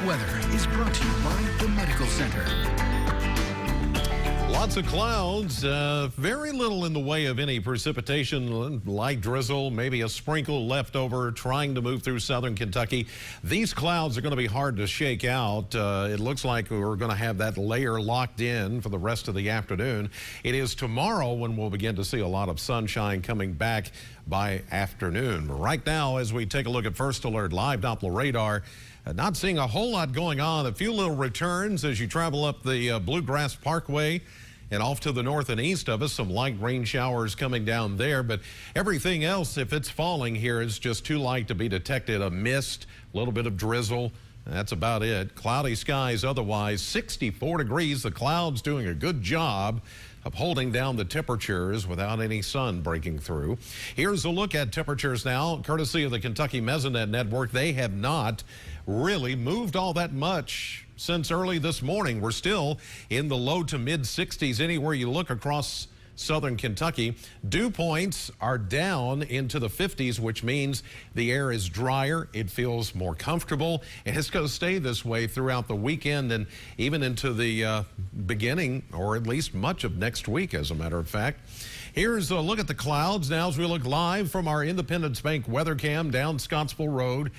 weather is brought to you by the Medical Center. Lots of clouds, very little in the way of any precipitation, light drizzle, maybe a sprinkle left over trying to move through southern Kentucky. These clouds are going to be hard to shake out. It looks like we're going to have that layer locked in for the rest of the afternoon. It is tomorrow when we'll begin to see a lot of sunshine coming back by afternoon. Right now, as we take a look at First Alert Live Doppler radar, not seeing a whole lot going on. A few little returns as you travel up the Bluegrass Parkway and off to the north and east of us. Some light rain showers coming down there, but everything else, if it's falling here, is just too light to be detected. A mist, a little bit of drizzle. That's about it. Cloudy skies otherwise. 64 degrees. The clouds doing a good job of holding down the temperatures without any sun breaking through. Here's a look at temperatures now, courtesy of the Kentucky Mesonet Network. They have not really moved all that much since early this morning. We're still in the low to mid 60s anywhere you look across southern Kentucky. Dew points are down into the 50s, which means the air is drier. It feels more comfortable, and it's going to stay this way throughout the weekend and even into the beginning, or at least much of next week, as a matter of fact. Here's a look at the clouds now as we look live from our Independence Bank weather cam down Scottsville Road.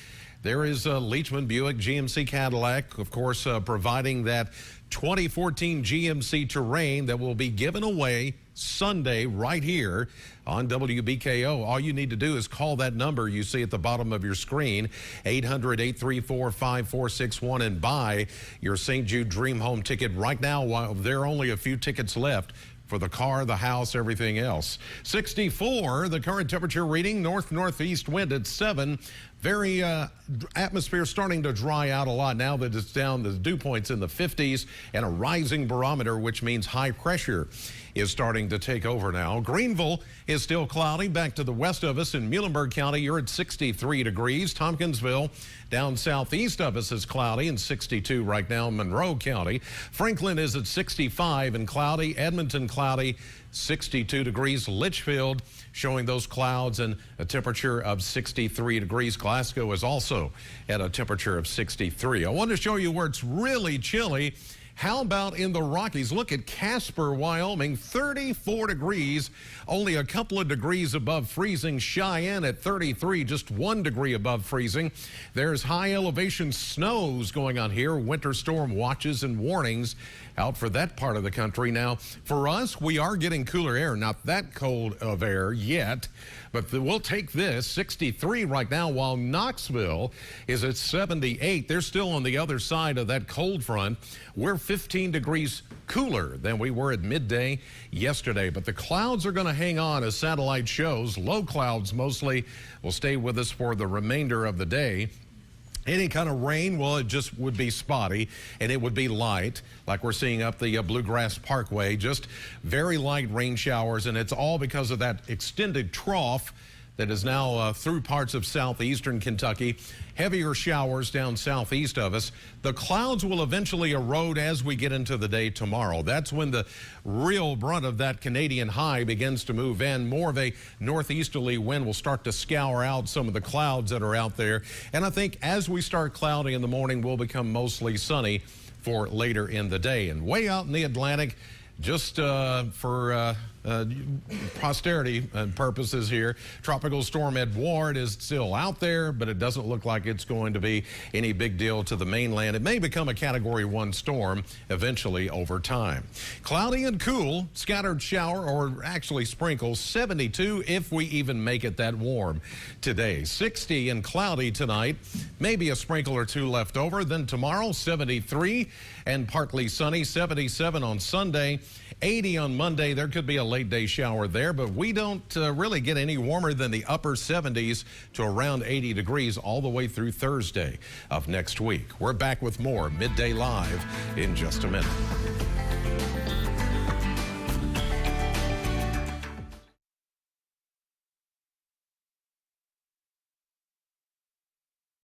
There is Leachman Buick GMC Cadillac, of course, providing that 2014 GMC Terrain that will be given away Sunday right here on WBKO. All you need to do is call that number you see at the bottom of your screen, 800-834-5461, and buy your St. Jude Dream Home ticket right now while there are only a few tickets left for the car, the house, everything else. 64, the current temperature reading, north-northeast wind at 7. Very atmosphere starting to dry out a lot now that it's down. The dew points in the 50s and a rising barometer, which means high pressure is starting to take over now. Greenville is still cloudy. Back to the west of us in Muhlenberg County, you're at 63 degrees. Tompkinsville down southeast of us is cloudy and 62 right now in Monroe County. Franklin is at 65 and cloudy. Edmonton cloudy, 62 degrees. Litchfield showing those clouds and a temperature of 63 degrees. Glasgow is also at a temperature of 63. I want to show you where it's really chilly. How about in the Rockies? Look at Casper, Wyoming, 34 degrees, only a couple of degrees above freezing. Cheyenne at 33, just 1 degree above freezing. There's high elevation snows going on here. Winter storm watches and warnings out for that part of the country. Now, for us, we are getting cooler air, not that cold of air yet, but we'll take this. 63 right now, while Knoxville is at 78. They're still on the other side of that cold front. We're 15 degrees cooler than we were at midday yesterday, but the clouds are going to hang on as satellite shows. Low clouds mostly will stay with us for the remainder of the day. Any kind of rain, well, it just would be spotty, and it would be light, like we're seeing up the Bluegrass Parkway. Just very light rain showers, and it's all because of that extended trough that is now through parts of southeastern Kentucky. Heavier showers down southeast of us. The clouds will eventually erode as we get into the day tomorrow. That's when the real brunt of that Canadian high begins to move in. More of a northeasterly wind will start to scour out some of the clouds that are out there. And I think as we start cloudy in the morning, we'll become mostly sunny for later in the day. And way out in the Atlantic, just for posterity purposes here, Tropical Storm Edouard is still out there, but it doesn't look like it's going to be any big deal to the mainland. It may become a Category 1 storm eventually over time. Cloudy and cool, scattered shower or actually sprinkles, 72 if we even make it that warm today. 60 and cloudy tonight, maybe a sprinkle or two left over. Then tomorrow, 73 and partly sunny, 77 on Sunday. 80 on Monday. There could be a late day shower there, but we don't really get any warmer than the upper 70s to around 80 degrees all the way through Thursday of next week. We're back with more Midday Live in just a minute.